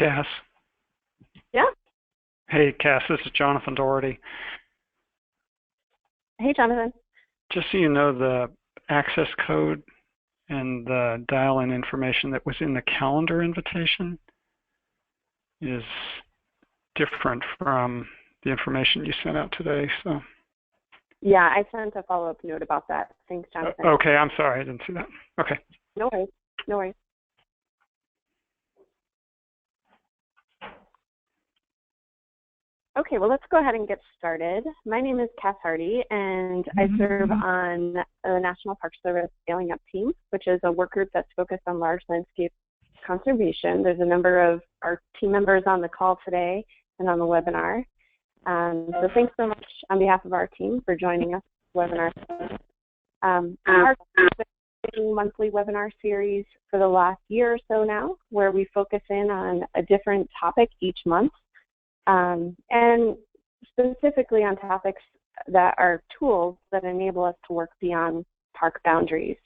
Cass. Yeah. Hey, Cass, this is Jonathan Doherty. Hey, Jonathan. Just so you know, the access code and the dial-in information that was in the calendar invitation is different from the information you sent out today. So. Yeah, I sent a follow-up note about that. Thanks, Jonathan. Okay, I'm sorry, I didn't see that. Okay. No worries. No worries. Okay, well, let's go ahead and get started. My name is Cass Hardy, and I serve on the National Park Service Scaling Up team, which is a work group that's focused on large landscape conservation. There's a number of our team members on the call today and on the webinar. So thanks so much on behalf of our team for joining us for this webinar. Our monthly webinar series for the last year or so now, where we focus in on a different topic each month. And specifically on topics that are tools that enable us to work beyond park boundaries.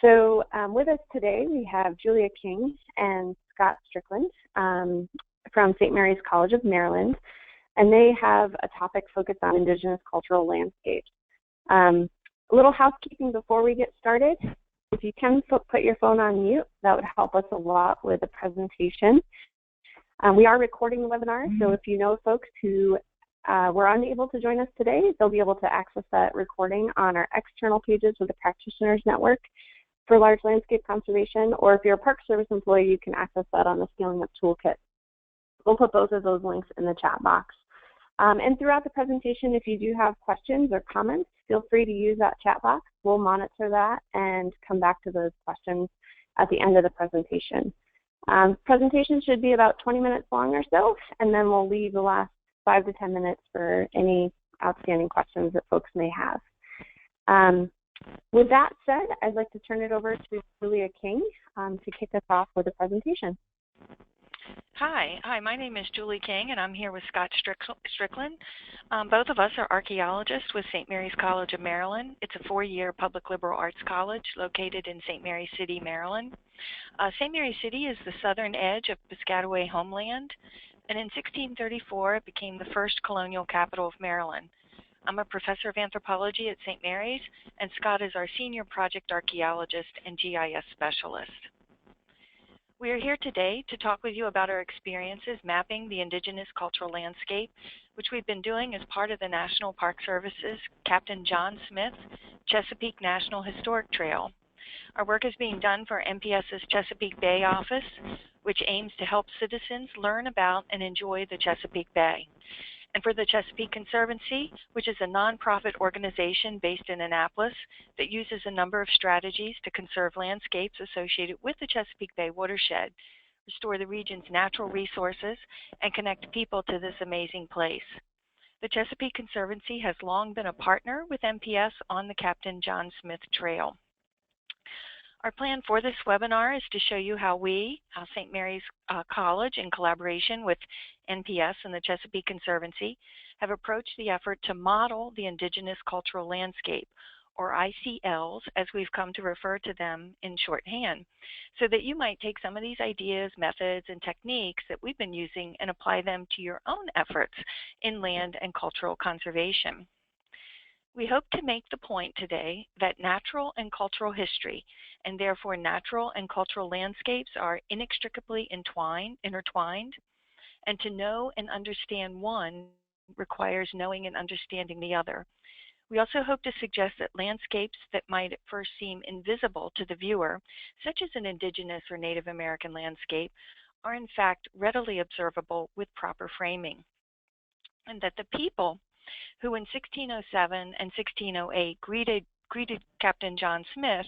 So with us today, we have Julia King and Scott Strickland from St. Mary's College of Maryland, and they have a topic focused on Indigenous cultural landscapes. A little housekeeping before we get started. If you can put your phone on mute, that would help us a lot with the presentation. We are recording the webinar, so if you know folks who were unable to join us today, they'll be able to access that recording on our external pages with the Practitioners Network for Large Landscape Conservation, or if you're a Park Service employee, you can access that on the Scaling Up Toolkit. We'll put both of those links in the chat box. And throughout the presentation, if you do have questions or comments, feel free to use that chat box. We'll monitor that and come back to those questions at the end of the presentation. Presentation should be about 20 minutes long or so, and then we'll leave the last 5 to 10 minutes for any outstanding questions that folks may have. With that said, I'd like to turn it over to Julia King to kick us off with the presentation. Hi, my name is Julie King, and I'm here with Scott Strickland. Both of us are archaeologists with St. Mary's College of Maryland. It's a 4-year public liberal arts college located in St. Mary City, Maryland. St. Mary City is the southern edge of Piscataway homeland, and in 1634 it became the first colonial capital of Maryland. I'm a professor of anthropology at St. Mary's, and Scott is our senior project archaeologist and GIS specialist. We are here today to talk with you about our experiences mapping the Indigenous cultural landscape, which we've been doing as part of the National Park Service's Captain John Smith Chesapeake National Historic Trail. Our work is being done for NPS's Chesapeake Bay office, which aims to help citizens learn about and enjoy the Chesapeake Bay. And for the Chesapeake Conservancy, which is a nonprofit organization based in Annapolis that uses a number of strategies to conserve landscapes associated with the Chesapeake Bay watershed, restore the region's natural resources, and connect people to this amazing place. The Chesapeake Conservancy has long been a partner with NPS on the Captain John Smith Trail. Our plan for this webinar is to show you how we, St. Mary's College, in collaboration with NPS and the Chesapeake Conservancy, have approached the effort to model the Indigenous cultural landscape, or ICLs, as we've come to refer to them in shorthand, so that you might take some of these ideas, methods, and techniques that we've been using and apply them to your own efforts in land and cultural conservation. We hope to make the point today that natural and cultural history, and therefore natural and cultural landscapes, are inextricably intertwined, and to know and understand one requires knowing and understanding the other. We also hope to suggest that landscapes that might at first seem invisible to the viewer, such as an Indigenous or Native American landscape, are in fact readily observable with proper framing, and that the people who in 1607 and 1608 greeted Captain John Smith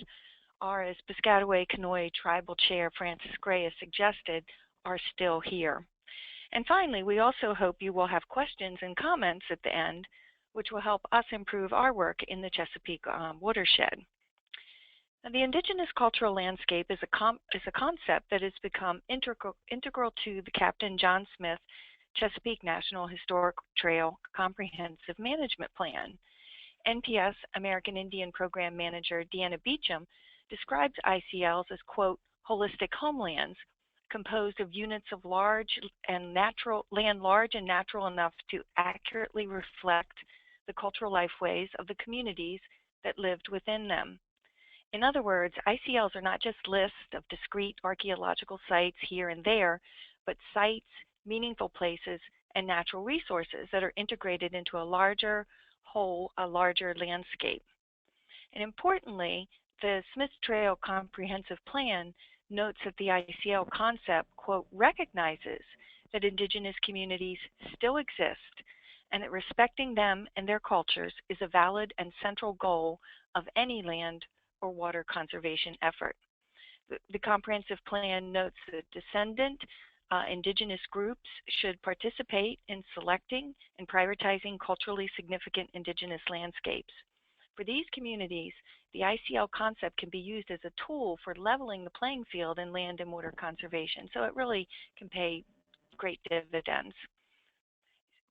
are, as Piscataway Conoy Tribal Chair Francis Gray has suggested, are still here. And finally, we also hope you will have questions and comments at the end, which will help us improve our work in the Chesapeake watershed. Now, the Indigenous cultural landscape is a concept that has become integral to the Captain John Smith Chesapeake National Historic Trail Comprehensive Management Plan. NPS American Indian Program Manager Deanna Beecham describes ICLs as, quote, holistic homelands, composed of units of land large and natural enough to accurately reflect the cultural lifeways of the communities that lived within them. In other words, ICLs are not just lists of discrete archaeological sites here and there, but sites, meaningful places, and natural resources that are integrated into a larger whole, a larger landscape. And importantly, the Smith Trail Comprehensive Plan notes that the ICL concept, quote, recognizes that Indigenous communities still exist and that respecting them and their cultures is a valid and central goal of any land or water conservation effort. The comprehensive plan notes that descendant Indigenous groups should participate in selecting and prioritizing culturally significant Indigenous landscapes. For these communities, the ICL concept can be used as a tool for leveling the playing field in land and water conservation, so it really can pay great dividends.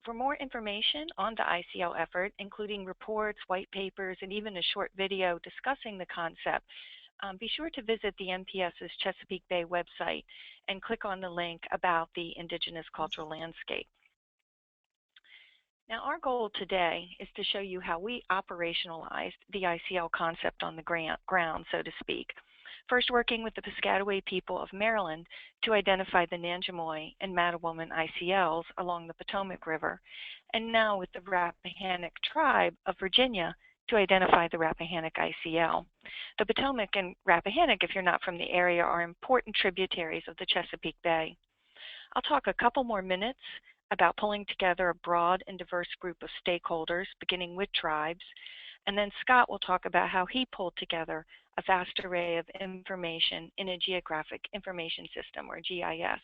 For more information on the ICL effort, including reports, white papers, and even a short video discussing the concept, be sure to visit the NPS's Chesapeake Bay website and click on the link about the Indigenous cultural landscape. Now, our goal today is to show you how we operationalized the ICL concept on the ground, so to speak. First, working with the Piscataway people of Maryland to identify the Nanjemoy and Mattawoman ICLs along the Potomac River, and now with the Rappahannock tribe of Virginia to identify the Rappahannock ICL. The Potomac and Rappahannock, if you're not from the area, are important tributaries of the Chesapeake Bay. I'll talk a couple more minutes about pulling together a broad and diverse group of stakeholders, beginning with tribes, and then Scott will talk about how he pulled together a vast array of information in a Geographic Information System, or GIS.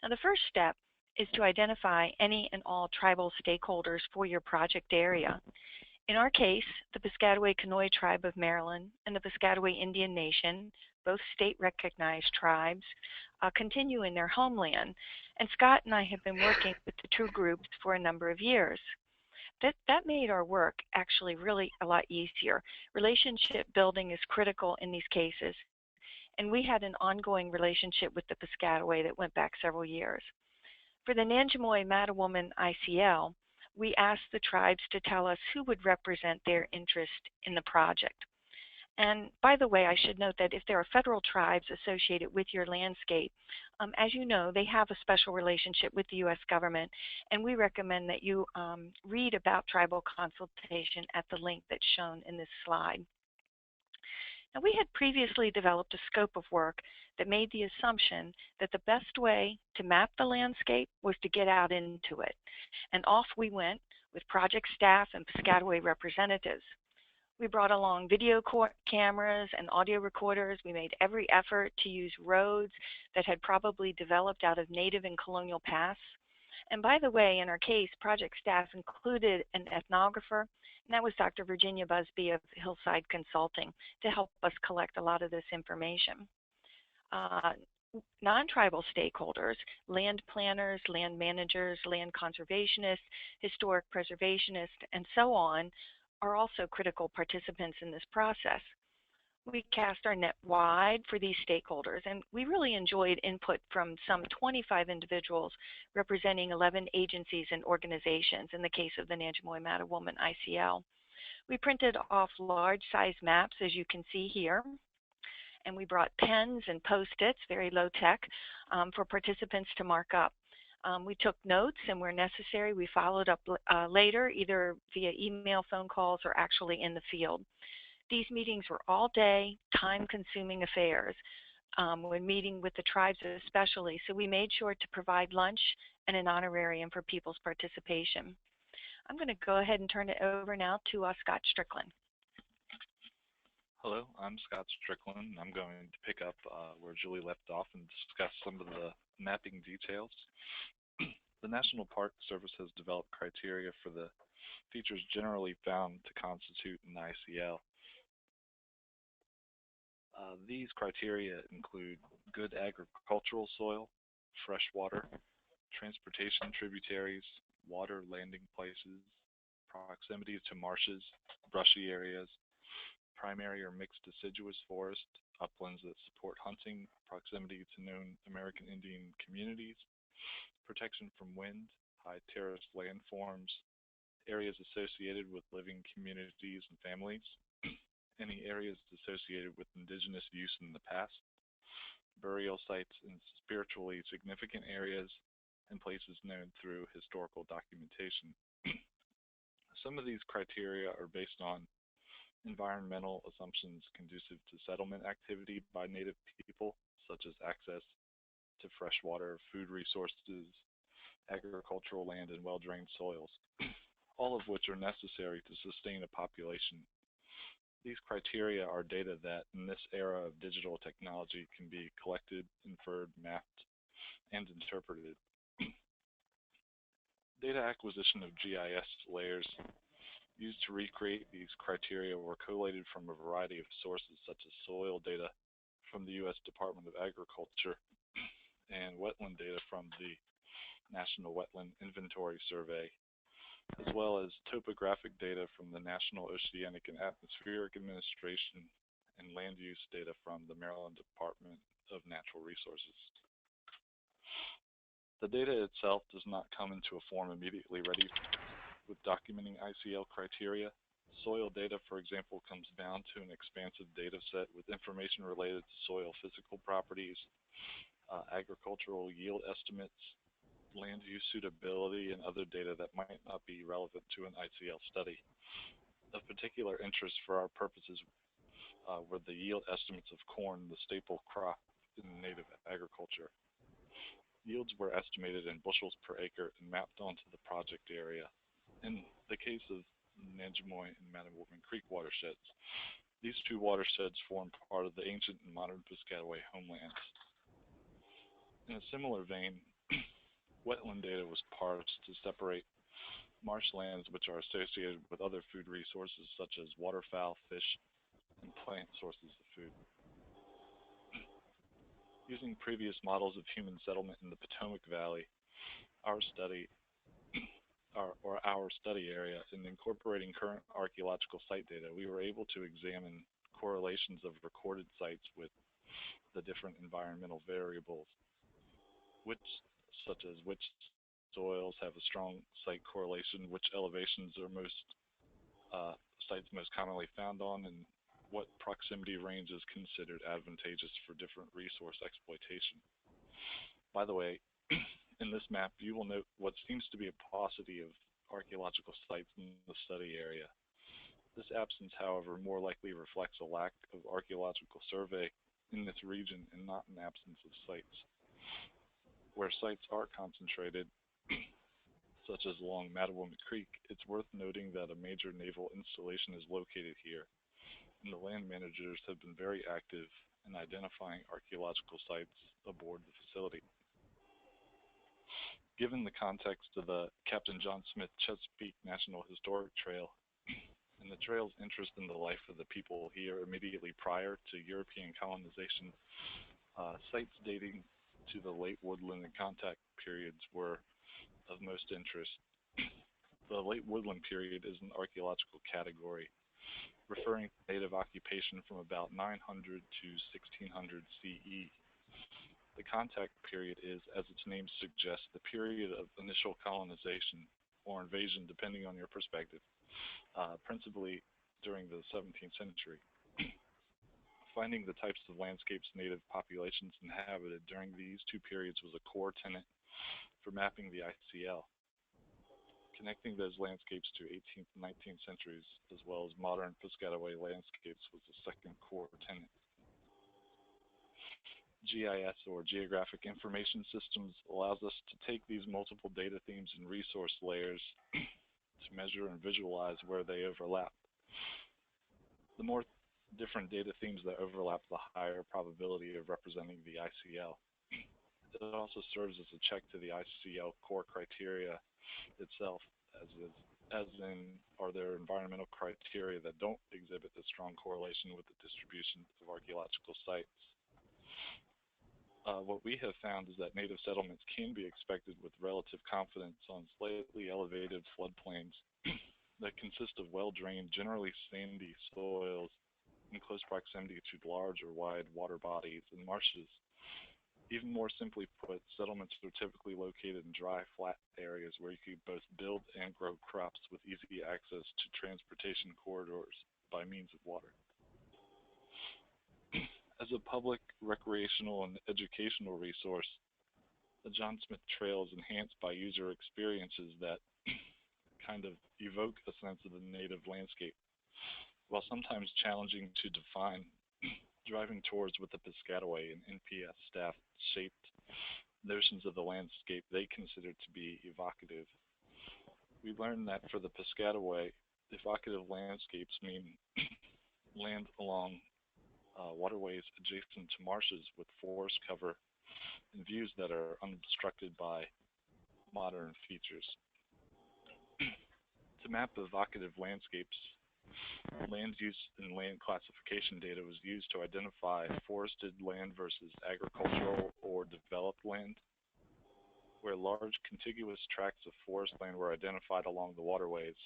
Now, the first step is to identify any and all tribal stakeholders for your project area. In our case, the Piscataway Conoy Tribe of Maryland and the Piscataway Indian Nation, both state-recognized tribes, continue in their homeland, and Scott and I have been working with the two groups for a number of years. That made our work actually really a lot easier. Relationship building is critical in these cases, and we had an ongoing relationship with the Piscataway that went back several years. For the Nanjemoy Mattawoman ICL, we asked the tribes to tell us who would represent their interest in the project. And by the way, I should note that if there are federal tribes associated with your landscape, as you know, they have a special relationship with the U.S. government, and we recommend that you read about tribal consultation at the link that's shown in this slide. Now, we had previously developed a scope of work that made the assumption that the best way to map the landscape was to get out into it. And off we went with project staff and Piscataway representatives. We brought along video cameras and audio recorders. We made every effort to use roads that had probably developed out of native and colonial paths. And by the way, in our case, project staff included an ethnographer, and that was Dr. Virginia Busby of Hillside Consulting, to help us collect a lot of this information. Non-tribal stakeholders, land planners, land managers, land conservationists, historic preservationists, and so on, are also critical participants in this process. We cast our net wide for these stakeholders, and we really enjoyed input from some 25 individuals representing 11 agencies and organizations in the case of the Nanjemoy Mattawoman ICL. We printed off large-size maps, as you can see here, and we brought pens and Post-its, very low-tech, for participants to mark up. We took notes, and where necessary, we followed up later, either via email, phone calls, or actually in the field. These meetings were all-day, time-consuming affairs, when meeting with the tribes especially, so we made sure to provide lunch and an honorarium for people's participation. I'm going to go ahead and turn it over now to Scott Strickland. Hello, I'm Scott Strickland, and I'm going to pick up where Julie left off and discuss some of the mapping details. The National Park Service has developed criteria for the features generally found to constitute an ICL. These criteria include good agricultural soil, fresh water, transportation tributaries, water landing places, proximity to marshes, brushy areas, primary or mixed deciduous forest, uplands that support hunting, proximity to known American Indian communities, protection from wind, high terraced landforms, areas associated with living communities and families, any areas associated with indigenous use in the past, burial sites in spiritually significant areas, and places known through historical documentation. Some of these criteria are based on environmental assumptions conducive to settlement activity by Native people, such as access to fresh water, food resources, agricultural land, and well-drained soils, all of which are necessary to sustain a population. These criteria are data that, in this era of digital technology, can be collected, inferred, mapped, and interpreted. Data acquisition of GIS layers used to recreate these criteria were collated from a variety of sources, such as soil data from the U.S. Department of Agriculture and wetland data from the National Wetland Inventory Survey, as well as topographic data from the National Oceanic and Atmospheric Administration and land use data from the Maryland Department of Natural Resources. The data itself does not come into a form immediately ready with documenting ICL criteria. Soil data, for example, comes bound to an expansive data set with information related to soil physical properties, agricultural yield estimates, land use suitability, and other data that might not be relevant to an ICL study. Of particular interest for our purposes were the yield estimates of corn, the staple crop in native agriculture. Yields were estimated in bushels per acre and mapped onto the project area. In the case of Nanjemoy and Mattawoman Creek watersheds, these two watersheds form part of the ancient and modern Piscataway homelands. In a similar vein, wetland data was parsed to separate marshlands which are associated with other food resources such as waterfowl, fish, and plant sources of food. Using previous models of human settlement in the Potomac Valley, our study area, and incorporating current archaeological site data, we were able to examine correlations of recorded sites with the different environmental variables, such as which soils have a strong site correlation, which elevations are sites most commonly found on, and what proximity range is considered advantageous for different resource exploitation. By the way, in this map, you will note what seems to be a paucity of archaeological sites in the study area. This absence, however, more likely reflects a lack of archaeological survey in this region and not an absence of sites. Where sites are concentrated, such as along Mattawoman Creek, it's worth noting that a major naval installation is located here, and the land managers have been very active in identifying archaeological sites aboard the facility. Given the context of the Captain John Smith Chesapeake National Historic Trail and the trail's interest in the life of the people here immediately prior to European colonization, sites dating to the late woodland and contact periods were of most interest. The late woodland period is an archaeological category referring to native occupation from about 900 to 1600 CE. The contact period is, as its name suggests, the period of initial colonization or invasion, depending on your perspective, principally during the 17th century. Finding the types of landscapes native populations inhabited during these two periods was a core tenet for mapping the ICL. Connecting those landscapes to 18th and 19th centuries, as well as modern Piscataway landscapes, was the second core tenet. GIS, or Geographic Information Systems, allows us to take these multiple data themes and resource layers to measure and visualize where they overlap. The more different data themes that overlap, the higher probability of representing the ICL. It also serves as a check to the ICL core criteria itself, as in, are there environmental criteria that don't exhibit a strong correlation with the distribution of archaeological sites? What we have found is that native settlements can be expected with relative confidence on slightly elevated floodplains that consist of well-drained, generally sandy soils in close proximity to large or wide water bodies and marshes. Even more simply put, settlements are typically located in dry, flat areas where you can both build and grow crops with easy access to transportation corridors by means of water. As a public, recreational, and educational resource, the John Smith Trail is enhanced by user experiences that kind of evoke a sense of the native landscape. While sometimes challenging to define, driving tours with the Piscataway and NPS staff shaped notions of the landscape they considered to be evocative. We learned that for the Piscataway, evocative landscapes mean land along waterways adjacent to marshes with forest cover and views that are unobstructed by modern features. To map evocative landscapes, land use and land classification data was used to identify forested land versus agricultural or developed land, where large contiguous tracts of forest land were identified along the waterways,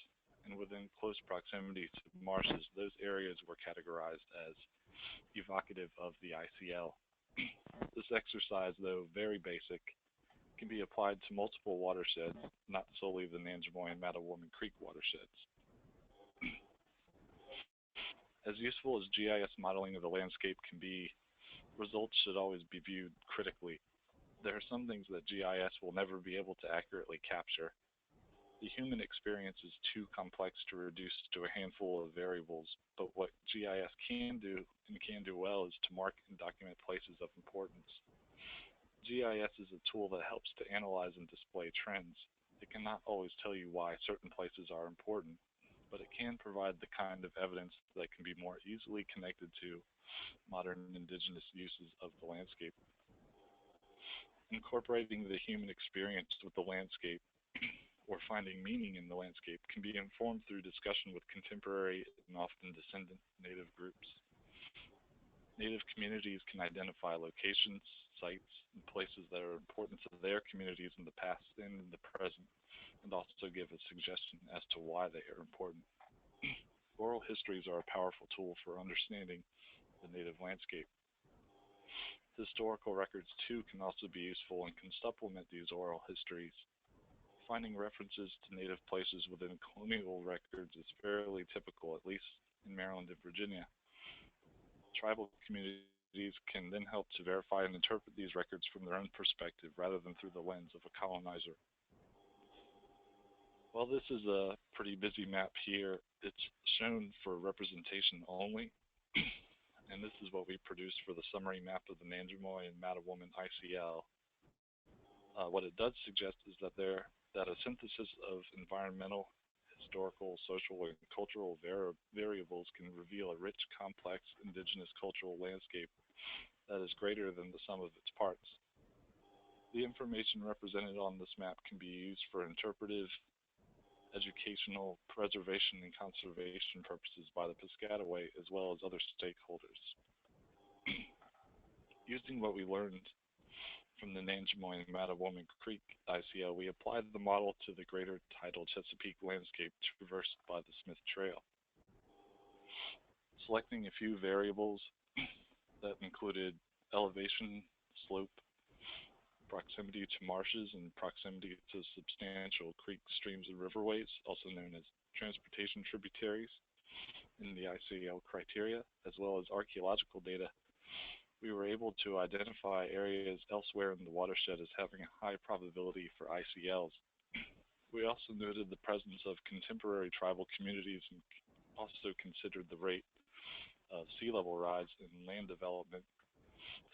and within close proximity to marshes, those areas were categorized as evocative of the ICL. This exercise, though very basic, can be applied to multiple watersheds, not solely the Nanjemoy and Mattawoman Creek watersheds. As useful as GIS modeling of the landscape can be, results should always be viewed critically. There are some things that GIS will never be able to accurately capture. The human experience is too complex to reduce to a handful of variables, but what GIS can do and can do well is to mark and document places of importance. GIS is a tool that helps to analyze and display trends. It cannot always tell you why certain places are important, but it can provide the kind of evidence that can be more easily connected to modern indigenous uses of the landscape. Incorporating the human experience with the landscape or finding meaning in the landscape can be informed through discussion with contemporary and often descendant Native groups. Native communities can identify locations, sites, and places that are important to their communities in the past and in the present, and also give a suggestion as to why they are important. Oral histories are a powerful tool for understanding the native landscape. Historical records, too, can also be useful and can supplement these oral histories. Finding references to native places within colonial records is fairly typical, at least in Maryland and Virginia. Tribal communities can then help to verify and interpret these records from their own perspective rather than through the lens of a colonizer. While this is a pretty busy map here, it's shown for representation only, and this is what we produced for the summary map of the Nanjemoy and Mattawoman ICL. What it does suggest is that a synthesis of environmental, historical, social, and cultural variables can reveal a rich, complex, indigenous cultural landscape that is greater than the sum of its parts. The information represented on this map can be used for interpretive, educational, preservation, and conservation purposes by the Piscataway as well as other stakeholders. Using what we learned from the Nanjemoy and Mattawoman Creek ICL, we applied the model to the greater tidal Chesapeake landscape traversed by the Smith Trail. Selecting a few variables that included elevation, slope, proximity to marshes, and proximity to substantial creek streams and riverways, also known as transportation tributaries in the ICL criteria, as well as archaeological data, we were able to identify areas elsewhere in the watershed as having a high probability for ICLs. We also noted the presence of contemporary tribal communities and also considered the rate of sea level rise and land development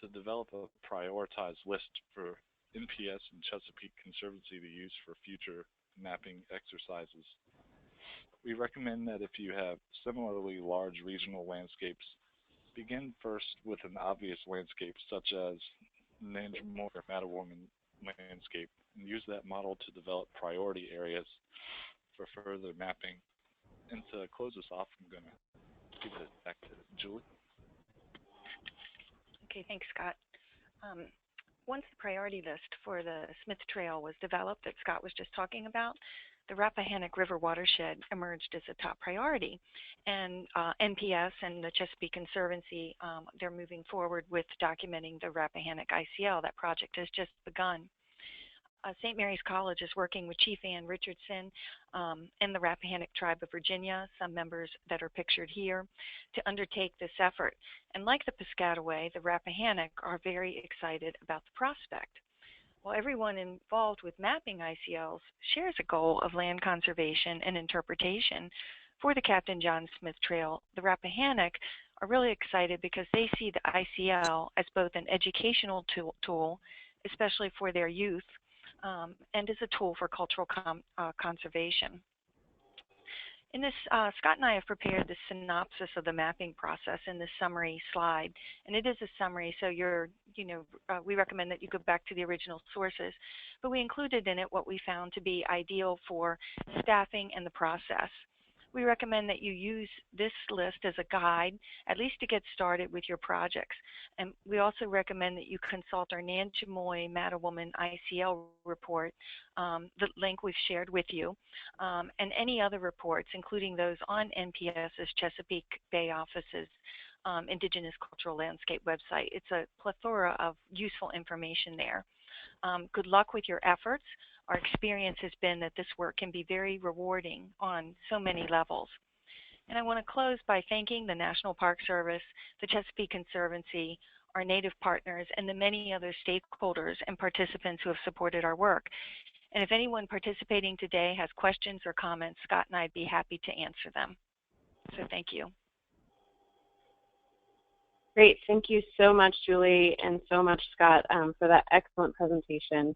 to develop a prioritized list for NPS and Chesapeake Conservancy to use for future mapping exercises. We recommend that if you have similarly large regional landscapes, begin first with an obvious landscape such as Nanjemoy or Mattawoman landscape and use that model to develop priority areas for further mapping. And to close us off, I'm going to give it back to Julie. Okay, thanks, Scott. Once the priority list for the Smith Trail was developed that Scott was just talking about, the Rappahannock River watershed emerged as a top priority. And NPS and the Chesapeake Conservancy, they're moving forward with documenting the Rappahannock ICL. That project has just begun. St. Mary's College is working with Chief Ann Richardson and the Rappahannock Tribe of Virginia, some members that are pictured here, to undertake this effort. And like the Piscataway, the Rappahannock are very excited about the prospect. While everyone involved with mapping ICLs shares a goal of land conservation and interpretation for the Captain John Smith Trail, the Rappahannock are really excited because they see the ICL as both an educational tool, especially for their youth, and as a tool for cultural conservation. In this, Scott and I have prepared the synopsis of the mapping process in this summary slide, and it is a summary, so we recommend that you go back to the original sources, but we included in it what we found to be ideal for staffing and the process. We recommend that you use this list as a guide, at least to get started with your projects. And we also recommend that you consult our Nanjemoy Mattawoman ICL report, the link we've shared with you, and any other reports, including those on NPS's Chesapeake Bay Office's Indigenous Cultural Landscape website. It's a plethora of useful information there. Good luck with your efforts. Our experience has been that this work can be very rewarding on so many levels. And I want to close by thanking the National Park Service, the Chesapeake Conservancy, our Native partners, and the many other stakeholders and participants who have supported our work. And if anyone participating today has questions or comments, Scott and I'd be happy to answer them. So thank you. Great. Thank you so much, Julie, and so much, Scott, for that excellent presentation.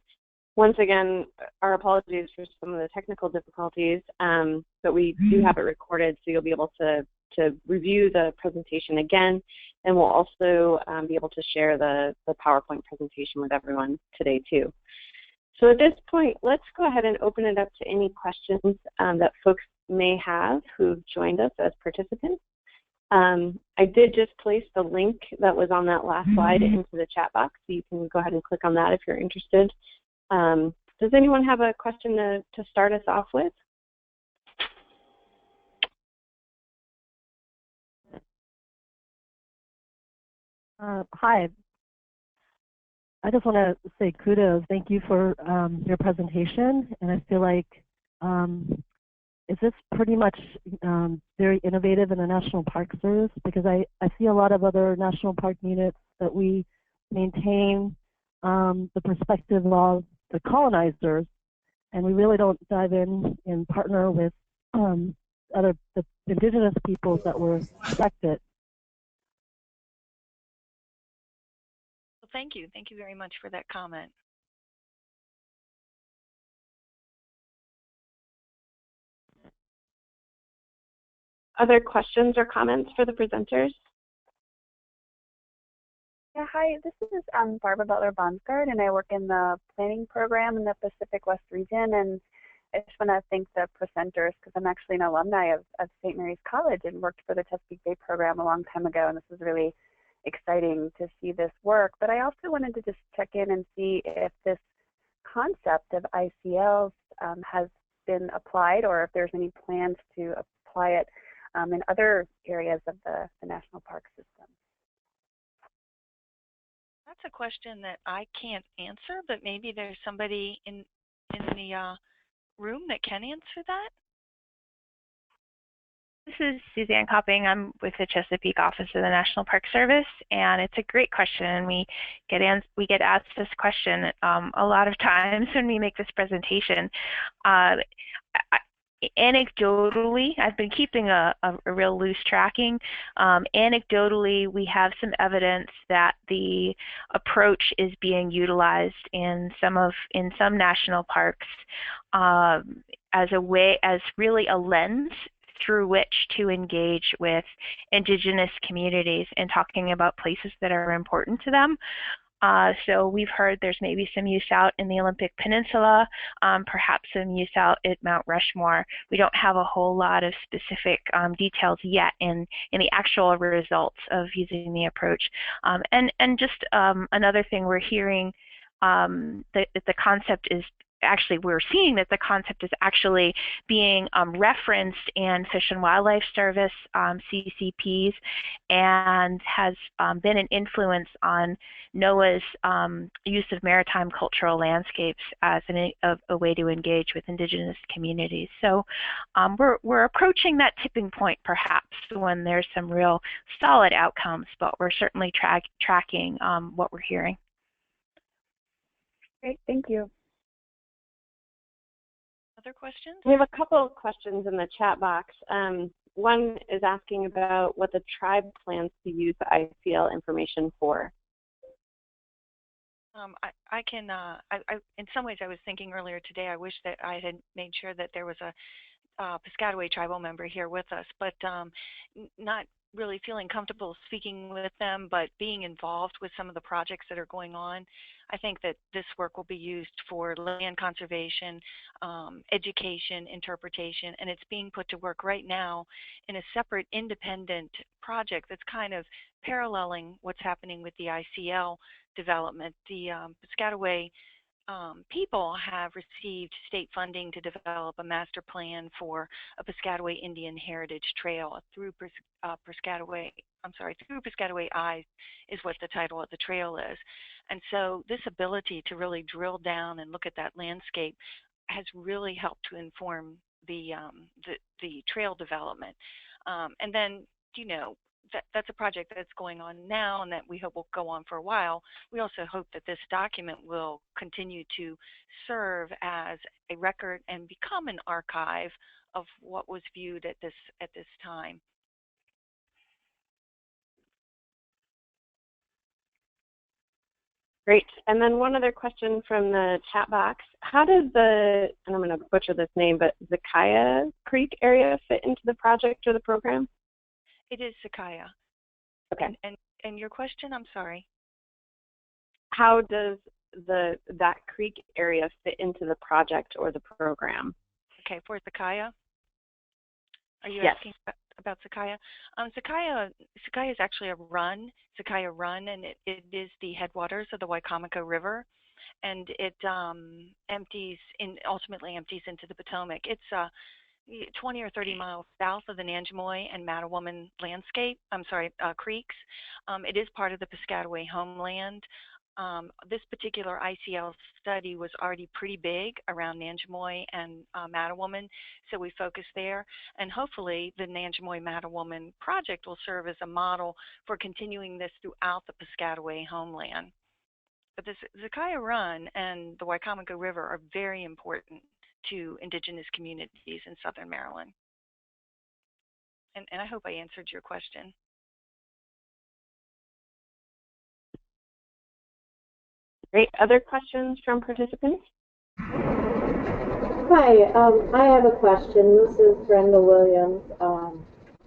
Once again, our apologies for some of the technical difficulties, but we do have it recorded, so you'll be able to review the presentation again, and we'll also be able to share the PowerPoint presentation with everyone today, too. So at this point, let's go ahead and open it up to any questions that folks may have who've joined us as participants. I did just place the link that was on that last slide into the chat box, so you can go ahead and click on that if you're interested. Does anyone have a question to start us off with? Hi. I just want to say kudos. Thank you for your presentation. And I feel like, is this pretty much very innovative in the National Park Service? Because I see a lot of other national park units that we maintain the perspective of the colonizers, and we really don't dive in and partner with the indigenous peoples that were affected. Well, thank you. Thank you very much for that comment. Other questions or comments for the presenters? Yeah, hi, this is Barbara Butler-Bonsgard, and I work in the planning program in the Pacific West region, and I just want to thank the presenters because I'm actually an alumni of St. Mary's College and worked for the Chesapeake Bay program a long time ago, and this is really exciting to see this work. But I also wanted to just check in and see if this concept of ICLs has been applied, or if there's any plans to apply it in other areas of the National Park System. That's a question that I can't answer, but maybe there's somebody in the room that can answer that. This is Suzanne Copping. I'm with the Chesapeake Office of the National Park Service, and it's a great question. We get asked this question a lot of times when we make this presentation. Anecdotally, I've been keeping a real loose tracking. Anecdotally, we have some evidence that the approach is being utilized in some national parks as really a lens through which to engage with indigenous communities and talking about places that are important to them. So we've heard there's maybe some use out in the Olympic Peninsula, perhaps some use out at Mount Rushmore. We don't have a whole lot of specific details yet in the actual results of using the approach. And just another thing we're hearing, that the concept is actually we're seeing that the concept is actually being referenced in Fish and Wildlife Service CCPs, and has been an influence on NOAA's use of maritime cultural landscapes as a way to engage with Indigenous communities. So we're approaching that tipping point perhaps when there's some real solid outcomes, but we're certainly tracking what we're hearing. Great, thank you. Other questions? We have a couple of questions in the chat box. One is asking about what the tribe plans to use the ICL information for. I can, in some ways I was thinking earlier today, I wish that I had made sure that there was a Piscataway tribal member here with us, but not really feeling comfortable speaking with them, but being involved with some of the projects that are going on. I think that this work will be used for land conservation, education, interpretation, and it's being put to work right now in a separate independent project that's kind of paralleling what's happening with the ICL development. The Piscataway people have received state funding to develop a master plan for a Piscataway Indian Heritage Trail through Piscataway Eyes is what the title of the trail is. And so this ability to really drill down and look at that landscape has really helped to inform the trail development. And then, that's a project that's going on now and that we hope will go on for a while. We also hope that this document will continue to serve as a record and become an archive of what was viewed at this time. Great. And then one other question from the chat box. How does and I'm going to butcher this name, but Zakaya Creek area fit into the project or the program? It is Sakaya. Okay. And your question, I'm sorry. How does that creek area fit into the project or the program? Okay, for Sakaya? Are you yes. asking about Sakaya? Sakaya is actually a run, Sakaya Run, and it is the headwaters of the Wicomico River, and it ultimately empties into the Potomac. It's 20 or 30 miles south of the Nanjemoy and Mattawoman creeks. It is part of the Piscataway homeland. This particular ICL study was already pretty big around Nanjemoy and Mattawoman, so we focused there. And hopefully the Nanjemoy-Mattawoman project will serve as a model for continuing this throughout the Piscataway homeland. But this Zakaya Run and the Wicomico River are very important to Indigenous communities in Southern Maryland. And I hope I answered your question. Great. Other questions from participants? Hi, I have a question. This is Brenda Williams. I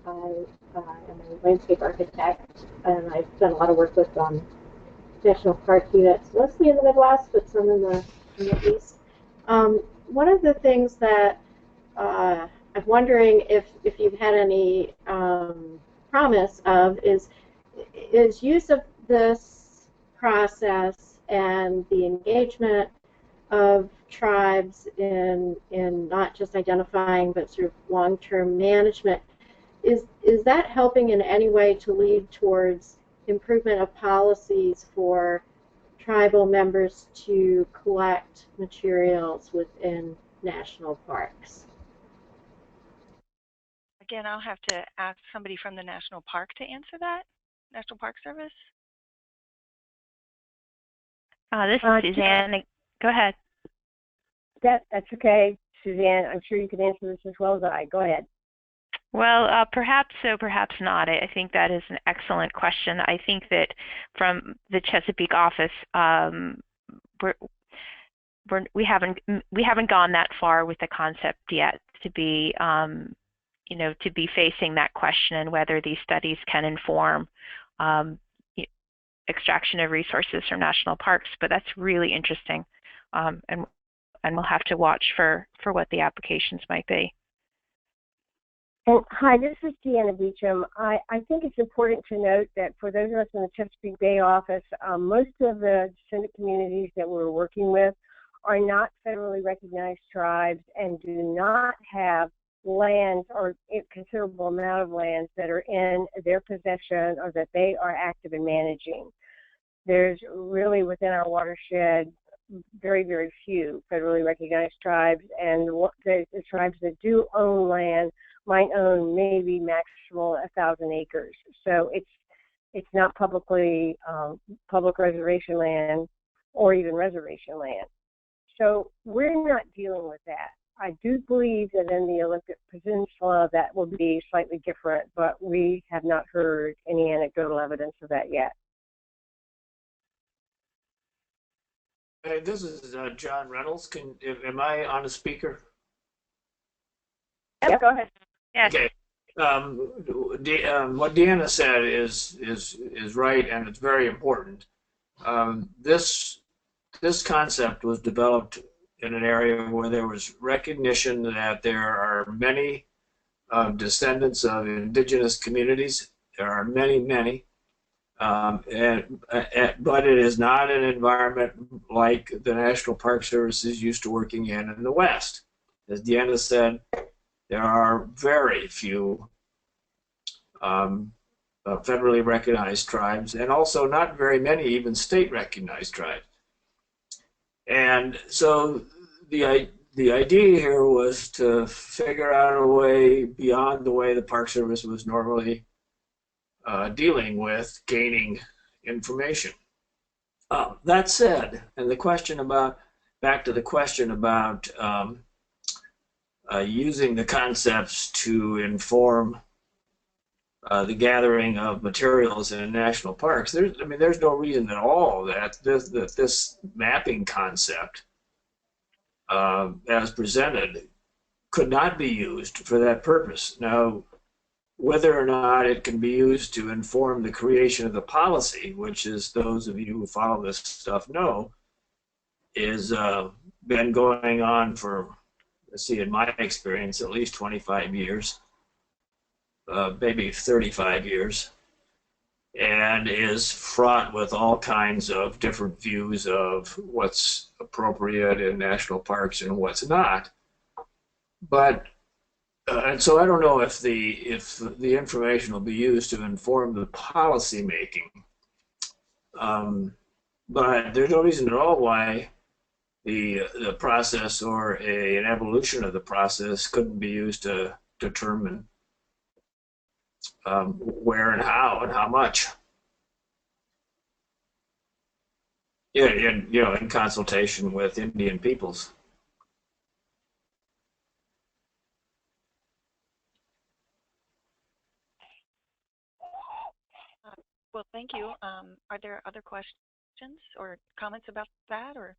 am a landscape architect, and I've done a lot of work with national park units, mostly in the Midwest, but some in the East. One of the things that I'm wondering if you've had any promise of is use of this process and the engagement of tribes in not just identifying but sort of long-term management. Is that helping in any way to lead towards improvement of policies for tribal members to collect materials within national parks? Again, I'll have to ask somebody from the National Park to answer that. National Park Service? This is Suzanne. Go ahead. That's okay, Suzanne. I'm sure you can answer this as well as I. Go ahead. Well, perhaps so, perhaps not. I think that is an excellent question. I think that from the Chesapeake office, we haven't gone that far with the concept yet to be to be facing that question and whether these studies can inform extraction of resources from national parks. But that's really interesting, and we'll have to watch for what the applications might be. And hi, this is Deanna Beecham. I think it's important to note that for those of us in the Chesapeake Bay office, most of the descendant communities that we're working with are not federally recognized tribes and do not have lands or a considerable amount of lands that are in their possession or that they are active in managing. There's really within our watershed very, very few federally recognized tribes, and the tribes that do own land might own maybe maximal 1,000 acres. So it's not publicly public reservation land or even reservation land. So we're not dealing with that. I do believe that in the Olympic Peninsula that will be slightly different, but we have not heard any anecdotal evidence of that yet. Hey, this is John Reynolds. Am I on a speaker? Yep, go ahead. Yes. Okay. What Deanna said is right, and it's very important. This concept was developed in an area where there was recognition that there are many descendants of indigenous communities. There are many. But it is not an environment like the National Park Service is used to working in the West. As Deanna said, there are very few federally recognized tribes, and also not very many even state recognized tribes. And so the idea here was to figure out a way beyond the way the Park Service was normally dealing with gaining information. That said, and back to the question about using the concepts to inform the gathering of materials in national parks, there's no reason at all that this mapping concept, as presented, could not be used for that purpose. Now, whether or not it can be used to inform the creation of the policy, which, as those of you who follow this stuff know, is been going on for, let's see, in my experience, at least 25 years, maybe 35 years, and is fraught with all kinds of different views of what's appropriate in national parks and what's not. But and so I don't know if the information will be used to inform the policy making, but there's no reason at all why the process or an evolution of the process couldn't be used to determine where and how much. Yeah, in consultation with Indian peoples. Well, thank you. Are there other questions or comments about that, or?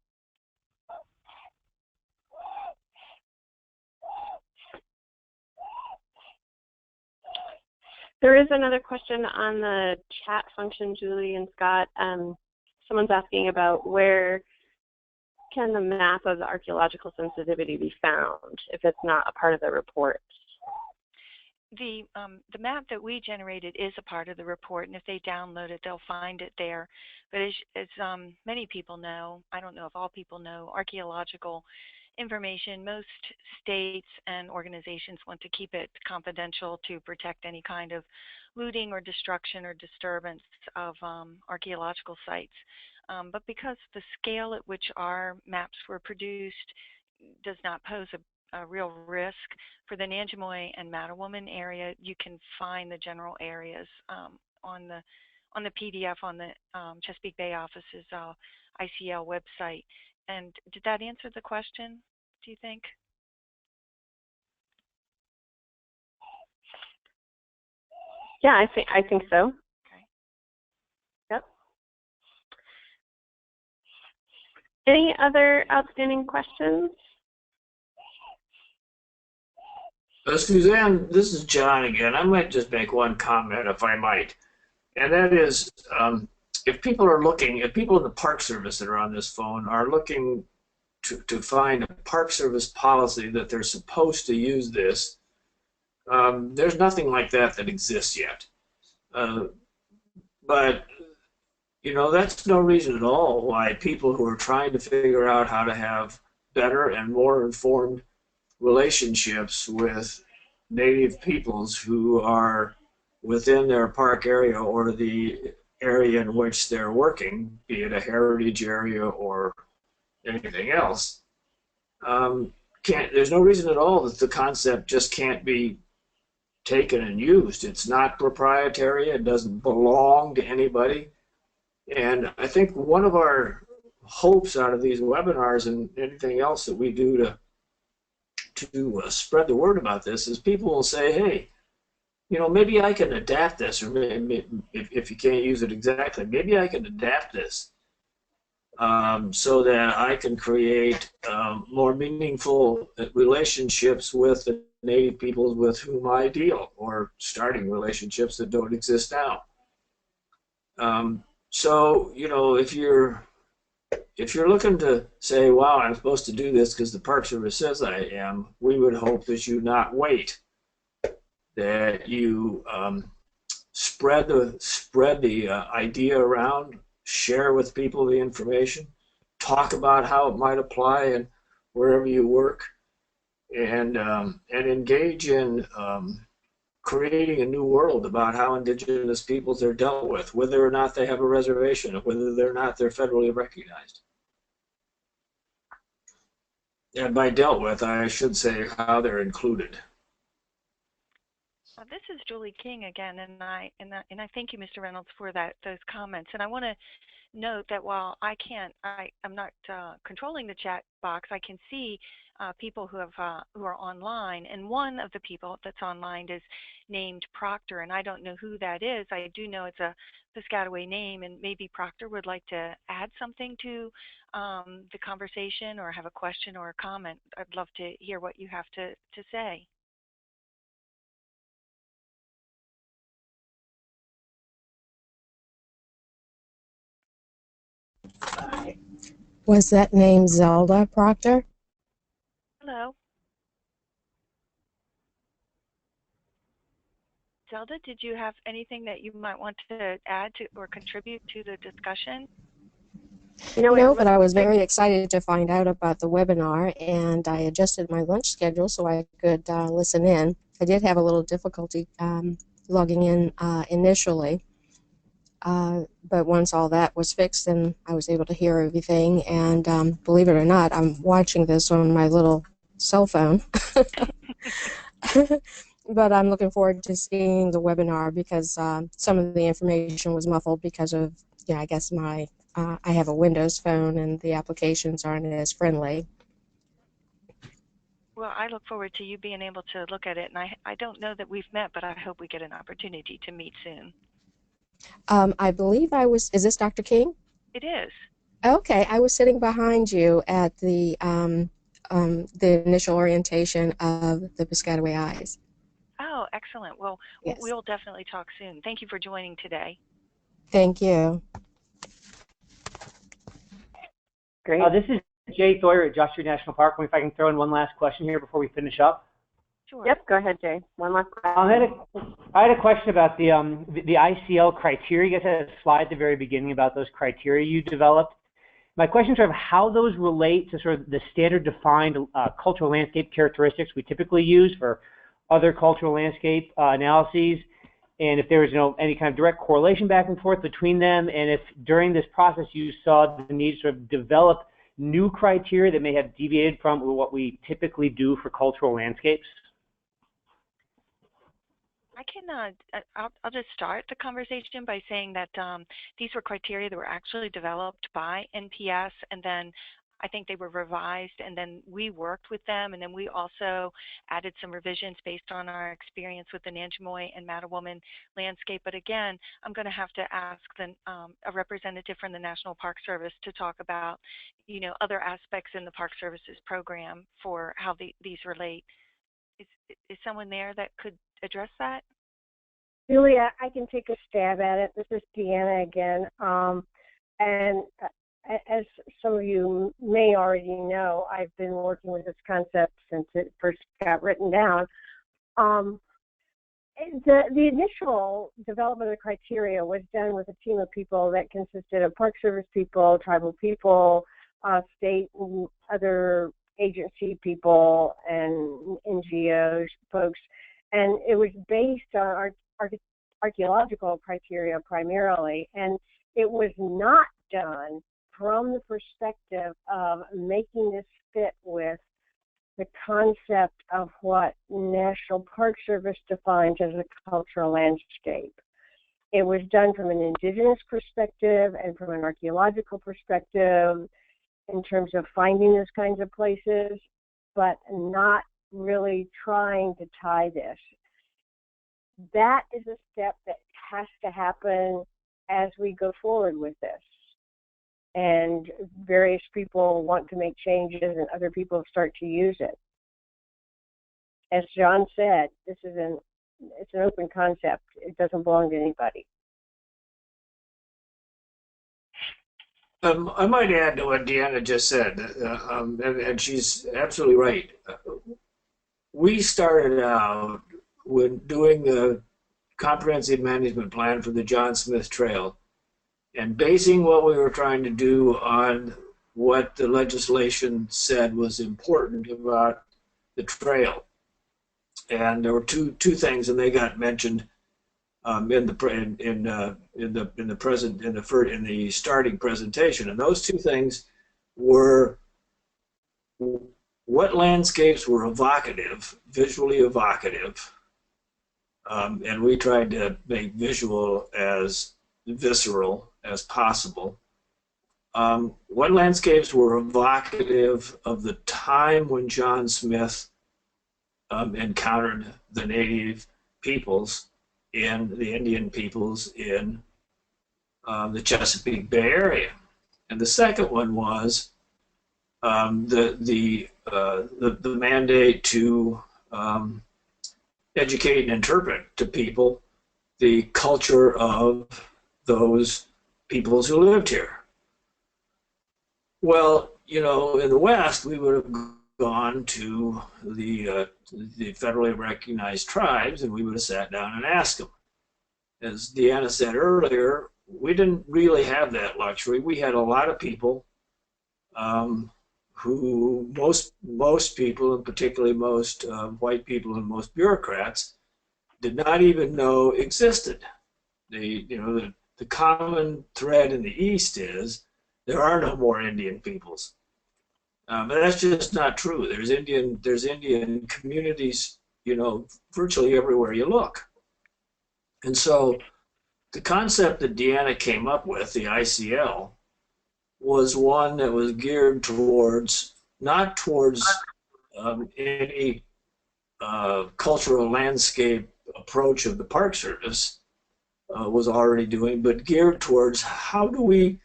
There is another question on the chat function, Julie and Scott. Someone's asking about where can the map of the archaeological sensitivity be found if it's not a part of the report? The map that we generated is a part of the report, and if they download it, they'll find it there. But as many people know, I don't know if all people know, archaeological information, most states and organizations want to keep it confidential to protect any kind of looting or destruction or disturbance of archaeological sites. But because the scale at which our maps were produced does not pose a real risk for the Nanjemoy and Mattawoman area, you can find the general areas on the PDF on the Chesapeake Bay Office's ICL website. And did that answer the question, do you think? Yeah, I think so. Okay. Yep. Any other outstanding questions? Suzanne, this is John again. I might just make one comment, if I might, and that is, if people in the Park Service that are on this phone are looking to find a Park Service policy that they're supposed to use this, there's nothing like that exists yet. But you know, that's no reason at all why people who are trying to figure out how to have better and more informed relationships with native peoples who are within their park area or the area in which they're working, be it a heritage area or anything else, there's no reason at all that the concept just can't be taken and used. It's not proprietary. It doesn't belong to anybody. And I think one of our hopes out of these webinars and anything else that we do to spread the word about this is people will say, hey, you know, maybe I can adapt this, or maybe, if you can't use it exactly, maybe I can adapt this so that I can create more meaningful relationships with the native peoples with whom I deal, or starting relationships that don't exist now. So, you know, if you're looking to say, wow, I'm supposed to do this because the Park Service says I am, we would hope that you not wait, that you spread the idea around, share with people the information, talk about how it might apply and wherever you work, and engage in creating a new world about how Indigenous peoples are dealt with, whether or not they have a reservation, whether or not they're federally recognized. And by dealt with, I should say how they're included. This is Julie King again, and I thank you, Mr. Reynolds, for those comments. And I want to note that while I'm not controlling the chat box, I can see people who are online, and one of the people that's online is named Proctor, and I don't know who that is. I do know it's a Piscataway name, and maybe Proctor would like to add something to the conversation, or have a question or a comment. I'd love to hear what you have to say. Was that name Zelda Proctor? Hello. Zelda, did you have anything that you might want to add to or contribute to the discussion? No, but I was very excited to find out about the webinar, and I adjusted my lunch schedule so I could listen in. I did have a little difficulty logging in initially, but once all that was fixed, then I was able to hear everything, and believe it or not, I'm watching this on my little cell phone. But I'm looking forward to seeing the webinar because some of the information was muffled because of, you know, I guess I have a Windows phone and the applications aren't as friendly. Well, I look forward to you being able to look at it, and I don't know that we've met, but I hope we get an opportunity to meet soon. I believe is this Dr. King? It is. Okay, I was sitting behind you at the initial orientation of the Piscataway Eyes. Oh, excellent. Well, yes. We'll definitely talk soon. Thank you for joining today. Thank you. Great. This is Jay Thoyer at Joshua National Park. If I can throw in one last question here before we finish up. Sure. Yep, go ahead, Jay. One last question. I had a question about the ICL criteria. You guys had a slide at the very beginning about those criteria you developed. My question is sort of how those relate to sort of the standard defined cultural landscape characteristics we typically use for other cultural landscape analyses, and if there was any kind of direct correlation back and forth between them, and if during this process you saw the need to sort of develop new criteria that may have deviated from what we typically do for cultural landscapes. I can, I'll just start the conversation by saying that these were criteria that were actually developed by NPS, and then I think they were revised, and then we worked with them, and then we also added some revisions based on our experience with the Nanjemoy and Mattawoman landscape. But again, I'm going to have to ask a representative from the National Park Service to talk about, other aspects in the Park Service's program for how these relate. Is someone there that could address that? Julia, I can take a stab at it. This is Deanna again. And as some of you may already know, I've been working with this concept since it first got written down. The initial development of the criteria was done with a team of people that consisted of Park Service people, tribal people, state and other agency people, and NGOs folks, and it was based on archaeological criteria primarily, and it was not done from the perspective of making this fit with the concept of what National Park Service defines as a cultural landscape. It was done from an indigenous perspective and from an archaeological perspective in terms of finding those kinds of places, but not really trying to tie this. That is a step that has to happen as we go forward with this. And various people want to make changes and other people start to use it. As John said, it's an open concept. It doesn't belong to anybody. I might add to what Deanna just said, and she's absolutely right. We started out when doing the comprehensive management plan for the John Smith Trail and basing what we were trying to do on what the legislation said was important about the trail. And there were two things, and they got mentioned in the starting presentation. And those two things were what landscapes were evocative, visually evocative, and we tried to make visual as visceral as possible. What landscapes were evocative of the time when John Smith encountered the native peoples and the Indian peoples in the Chesapeake Bay Area. And the second one was the mandate to educate and interpret to people the culture of those peoples who lived here. Well, you know, in the West, we would have gone to the federally recognized tribes and we would have sat down and asked them. As Deanna said earlier, we didn't really have that luxury. We had a lot of people who most people, and particularly most white people and most bureaucrats, did not even know existed. The common thread in the East is there are no more Indian peoples. But that's just not true. There's Indian communities, you know, virtually everywhere you look. And so the concept that Deanna came up with, the ICL, was one that was geared towards, not towards any cultural landscape approach of the Park Service was already doing, but geared towards how do we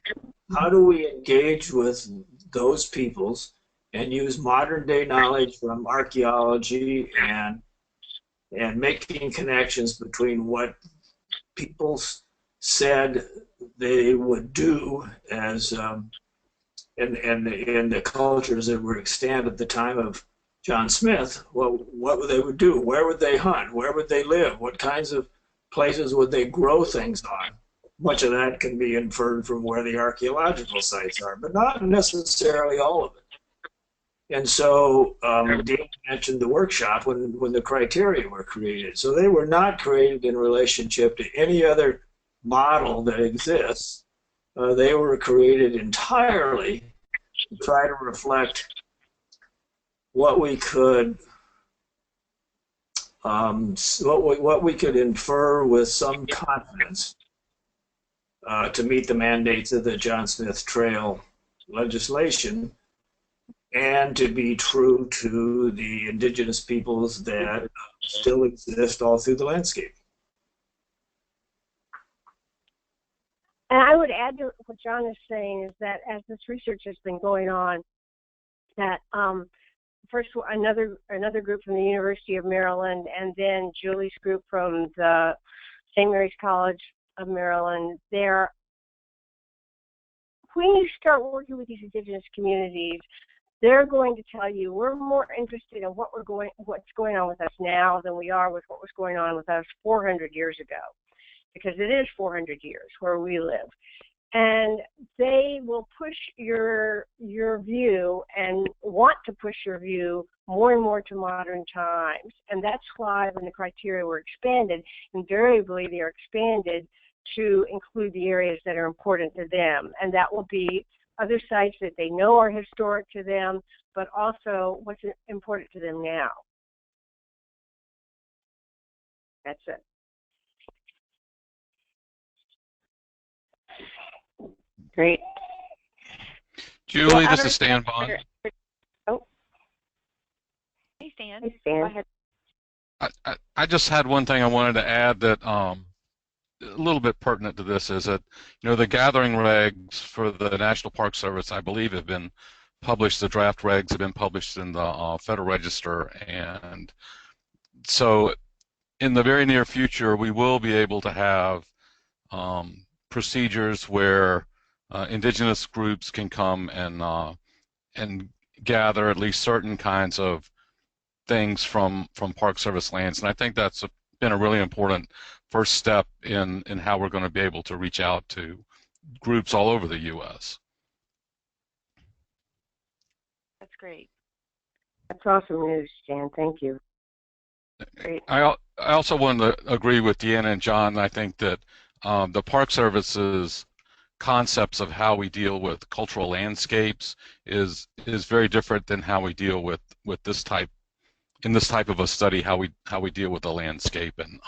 engage with those peoples and use modern day knowledge from archaeology and making connections between what people said they would do as in the cultures that were extant at the time of John Smith. Well, what they would do, where would they hunt, where would they live, what kinds of places would they grow things on. Much of that can be inferred from where the archaeological sites are, but not necessarily all of it. And so Dave mentioned the workshop when the criteria were created. So they were not created in relationship to any other model that exists. They were created entirely to try to reflect what we could what we could infer with some confidence to meet the mandates of the John Smith Trail legislation and to be true to the indigenous peoples that still exist all through the landscape. And I would add to what John is saying is that as this research has been going on, that first another group from the University of Maryland, and then Julie's group from the St. Mary's College of Maryland, when you start working with these indigenous communities, they're going to tell you we're more interested in what's going on with us now than we are with what was going on with us 400 years ago, because it is 400 years where we live. And they will push your view and want to push your view more and more to modern times. And that's why when the criteria were expanded, invariably they are expanded to include the areas that are important to them. And that will be other sites that they know are historic to them, but also what's important to them now. That's it. Great. Julie, well, this is Stan Bond. Oh. Hey, Stan. Hey, Stan. Go ahead. I just had one thing I wanted to add that a little bit pertinent to this is that, the gathering regs for the National Park Service, I believe, have been published. The draft regs have been published in the Federal Register, and so in the very near future, we will be able to have procedures where indigenous groups can come and gather at least certain kinds of things from Park Service lands, and I think that's been a really important first step in how we're going to be able to reach out to groups all over the U.S. That's great. That's awesome news, Stan. Thank you. Great. I also wanted to agree with Deanna and John. I think that the Park Service's concepts of how we deal with cultural landscapes is very different than how we deal with this type of a study, how we deal with the landscape. And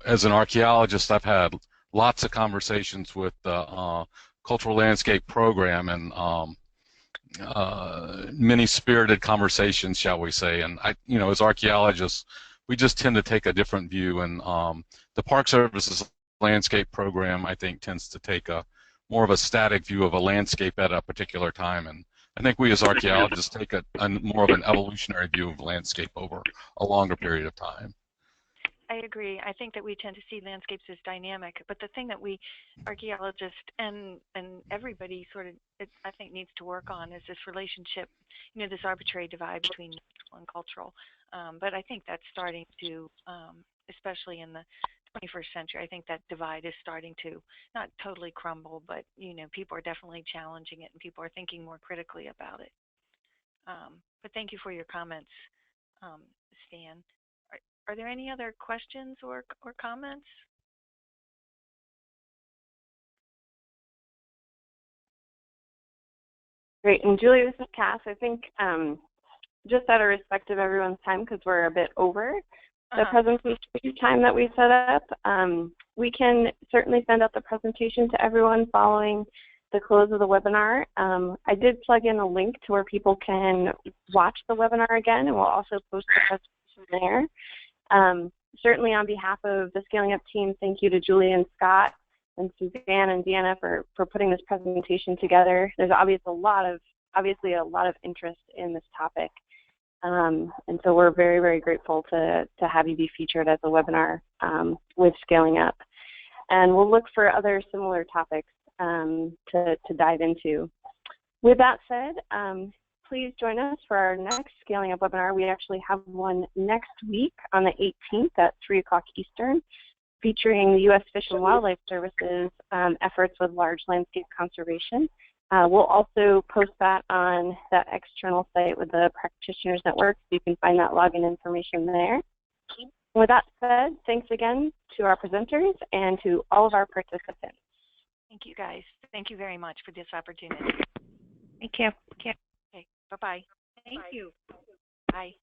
as an archaeologist, I've had lots of conversations with the cultural landscape program, and many spirited conversations, shall we say. And as archaeologists, we just tend to take a different view, and the Park Service's landscape program, I think, tends to take a more of a static view of a landscape at a particular time, and I think we as archaeologists take a more of an evolutionary view of landscape over a longer period of time. I agree. I think that we tend to see landscapes as dynamic, but the thing that we archaeologists and everybody sort of, I think, needs to work on is this relationship, this arbitrary divide between natural and cultural. But I think that's starting to, especially in the 21st century, I think that divide is starting to not totally crumble, but people are definitely challenging it, and people are thinking more critically about it. But thank you for your comments, Stan. Are there any other questions or comments? Great. And Julie, this is Cass. I think just out of respect of everyone's time, because we're a bit over the presentation time that we set up, we can certainly send out the presentation to everyone following the close of the webinar. I did plug in a link to where people can watch the webinar again, and we'll also post the presentation there. Certainly on behalf of the Scaling Up team, thank you to Julie and Scott and Suzanne and Deanna for putting this presentation together. There's obviously a lot of interest in this topic. And so we're very, very grateful to have you be featured as a webinar with Scaling Up. And we'll look for other similar topics to dive into. With that said, please join us for our next Scaling Up webinar. We actually have one next week on the 18th at 3 o'clock Eastern, featuring the U.S. Fish and Wildlife Service's efforts with large landscape conservation. We'll also post that on that external site with the Practitioners Network, so you can find that login information there. With that said, thanks again to our presenters and to all of our participants. Thank you, guys. Thank you very much for this opportunity. Thank you. Okay, bye-bye. Thank you. Bye.